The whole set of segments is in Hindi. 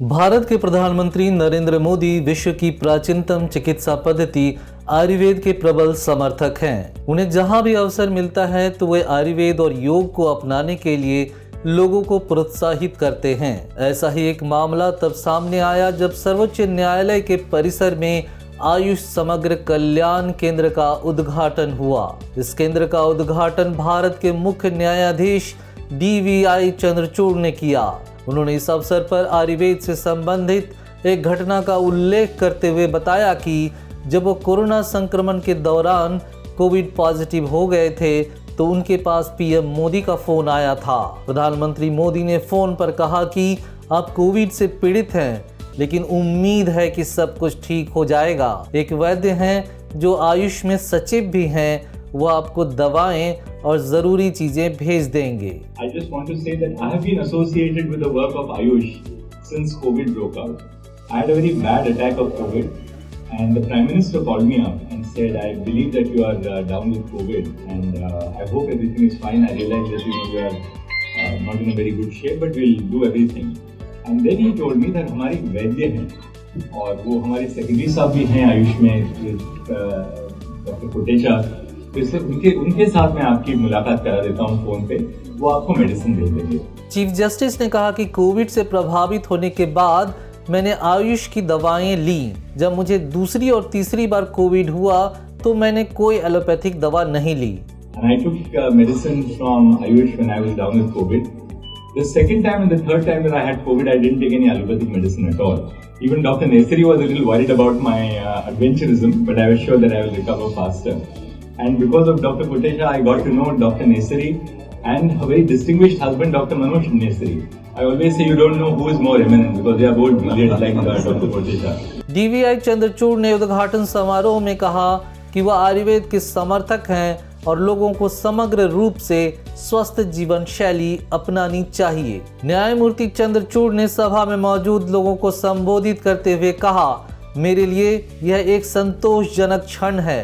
भारत के प्रधानमंत्री नरेंद्र मोदी विश्व की प्राचीनतम चिकित्सा पद्धति आयुर्वेद के प्रबल समर्थक हैं। उन्हें जहां भी अवसर मिलता है तो वे आयुर्वेद और योग को अपनाने के लिए लोगों को प्रोत्साहित करते हैं। ऐसा ही एक मामला तब सामने आया जब सर्वोच्च न्यायालय के परिसर में आयुष समग्र कल्याण केंद्र का उद्घाटन हुआ। इस केंद्र का उद्घाटन भारत के मुख्य न्यायाधीश DVI चंद्रचूड़ ने किया। उन्होंने इस अवसर पर आयुर्वेद से संबंधित एक घटना का उल्लेख करते हुए बताया कि जब वो कोरोना संक्रमण के दौरान कोविड पॉजिटिव हो गए थे तो उनके पास PM मोदी का फोन आया था। प्रधानमंत्री मोदी ने फोन पर कहा कि आप कोविड से पीड़ित हैं, लेकिन उम्मीद है कि सब कुछ ठीक हो जाएगा। एक वैद्य हैं जो आयुष में सचिव भी हैं, वो आपको दवाएं और जरूरी चीजें भेज देंगे। I just want to say that I have been associated with the work of Ayush since COVID broke out. I had a very bad attack of COVID, and the Prime Minister called me up and said, "I believe that you are down with COVID, and I hope everything is fine. I realize that you are not in a very good shape, but we'll do everything." And then he told me that हमारी वैद्य हैं और वो हमारे सेक्रेटरी साहब भी हैं आयुष में, डॉक्टर कोटेचा। तो उनके साथ मैं आपकी मुलाकात करा देता हूँ फोन पे, वो आपको मेडिसिन दे देंगे। चीफ जस्टिस ने कहा कि कोविड से प्रभावित होने के बाद मैंने आयुष की दवाएं ली। जब मुझे दूसरी और तीसरी बार कोविड हुआ तो मैंने कोई एलोपैथिक दवा नहीं ली। And I took medicine from Ayush when I was down with COVID. The second time and the third time that I had COVID, I didn't take any allopathic medicine at all. Even Dr. Nesari was a little worried about my adventurism, but I was sure that I will recover faster. And because of Dr. Kotecha, I got to know Dr. Nesari and her very distinguished husband, Dr. Manoj Nesari. I always say you don't know who is more eminent because they are both brilliant like Dr. Kotecha. DVI Chandrachud ने उद्घाटन समारोह में कहा कि वह आयुर्वेद के समर्थक हैं और लोगों को समग्र रूप से स्वस्थ जीवन शैली अपनानी चाहिए। न्यायमूर्ति चंद्रचूड़ ने सभा में मौजूद लोगों को संबोधित करते हुए कहा, मेरे लिए यह एक संतोषजनक क्षण है।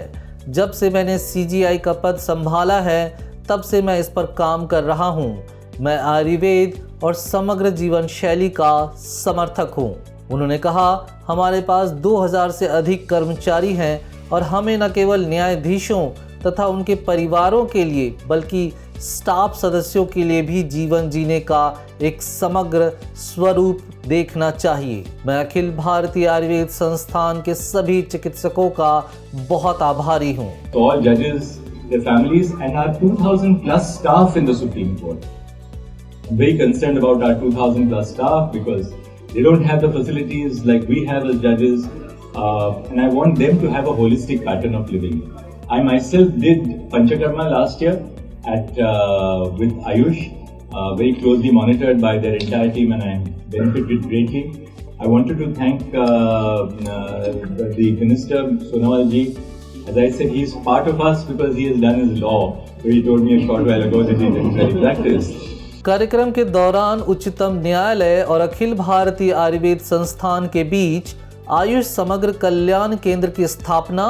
जब से मैंने CGI का पद संभाला है तब से मैं इस पर काम कर रहा हूँ। मैं आयुर्वेद और समग्र जीवन शैली का समर्थक हूँ। उन्होंने कहा, हमारे पास 2000 से अधिक कर्मचारी हैं और हमें न केवल न्यायाधीशों तथा उनके परिवारों के लिए बल्कि स्टाफ सदस्यों के लिए भी जीवन जीने का एक समग्र स्वरूप देखना चाहिए। मैं अखिल भारतीय आयुर्वेद संस्थान के सभी चिकित्सकों का बहुत आभारी हूँ। To all judges, their families and our 2000 plus staff in the Supreme Court. I'm very concerned about our 2000 plus staff because they don't have the facilities like we have as judges, and I want them to have a holistic pattern of living. I myself did Panchakarma last year with Ayush, very closely monitored by their entire team, and I benefited greatly. I wanted to thank the Minister Sonawal ji. As I said, he is part of us because he has done his law. So he told me a short while ago that he didn't really practice. कार्यक्रम के दौरान उच्चतम न्यायालय और अखिल भारतीय आयुर्वेद संस्थान के बीच आयुष समग्र कल्याण केंद्र की स्थापना,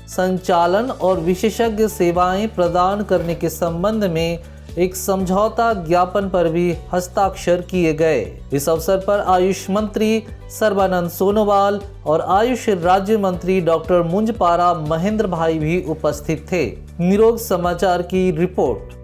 संचालन और विशेषज्ञ सेवाएं प्रदान करने के संबंध में एक समझौता ज्ञापन पर भी हस्ताक्षर किए गए। इस अवसर पर आयुष मंत्री सर्बानंद सोनोवाल और आयुष राज्य मंत्री डॉक्टर मुंजपारा महेंद्र भाई भी उपस्थित थे। निरोग समाचार की रिपोर्ट।